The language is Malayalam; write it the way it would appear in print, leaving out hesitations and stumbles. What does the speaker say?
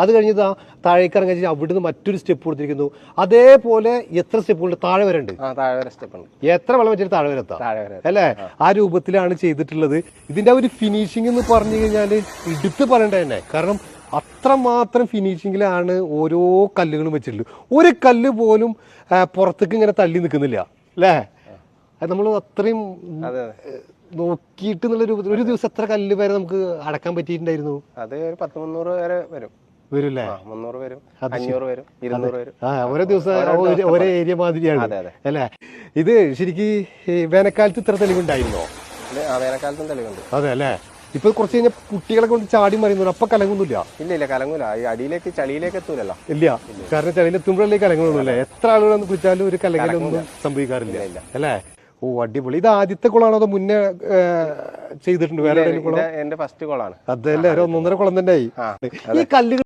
അത് കഴിഞ്ഞ് താഴേക്ക് ഇറങ്ങി അവിടുന്ന് മറ്റൊരു സ്റ്റെപ്പ് കൊടുത്തിരിക്കുന്നു. അതേപോലെ എത്ര സ്റ്റെപ്പുകളുണ്ട്? താഴെ വരെ ഉണ്ട്. എത്ര വെള്ളം വെച്ചിട്ട് താഴെ വരെ എത്താം അല്ലേ? ആ രൂപത്തിലാണ് ചെയ്തിട്ടുള്ളത്. ഇതിന്റെ ഒരു ഫിനിഷിംഗ് എന്ന് പറഞ്ഞു കഴിഞ്ഞാൽ എടുത്ത് പറയേണ്ട തന്നെ. കാരണം അത്രമാത്രം ഫിനിഷിങ്ങിലാണ് ഓരോ കല്ലുകളും വെച്ചിട്ടുള്ളത്. ഒരു കല്ല് പോലും പുറത്തേക്ക് ഇങ്ങനെ തള്ളി നിൽക്കുന്നില്ല അല്ലേ? അത് നമ്മൾ അത്രയും നോക്കിയിട്ട് ഒരു ദിവസം എത്ര കല്ല് വരെ നമുക്ക് അടക്കാൻ പറ്റിയിട്ടുണ്ടായിരുന്നു? അത് 100-300 വരെ വരും. ഓരോ ദിവസം ഒരേ ഏരിയ മാതിരിയാണ് അല്ലേ? ഇത് ശരിക്കും വേനൽക്കാലത്ത് ഇത്ര തെളിവുണ്ടായിരുന്നോ? വേനൽക്കാലത്തും തെളിവുണ്ട്. അതെ അല്ലേ? ഇപ്പൊ കുറച്ച് കഴിഞ്ഞാൽ കുട്ടികളെ കൊണ്ട് ചാടി മറിയുന്നു. അപ്പൊ കലങ്ങുന്നില്ല? ഇല്ല കലങ്ങൂല. അടിയിലേക്ക് ചളിയിലേക്ക് എത്തൂലല്ലോ. ഇല്ല, കാരണം ചളിയിലെത്തുമ്പോഴല്ലേ കലങ്ങുള്ളൂ അല്ലേ? എത്ര ആളുകളൊന്ന് കുളിച്ചാലും ഒരു കലങ്ങലൊന്നും സംഭവിക്കാറില്ല അല്ലേ? ഓ അടിപൊളി. ഇത് ആദ്യത്തെ കുളമാണോ അതോ മുന്നേ ചെയ്തിട്ടുണ്ട്? വേറെ എന്റെ ഫസ്റ്റ് കുളമാണ്. അതല്ലേ? 1.5 കുളം തന്നെ ആയി. ഈ കല്ലുകൾ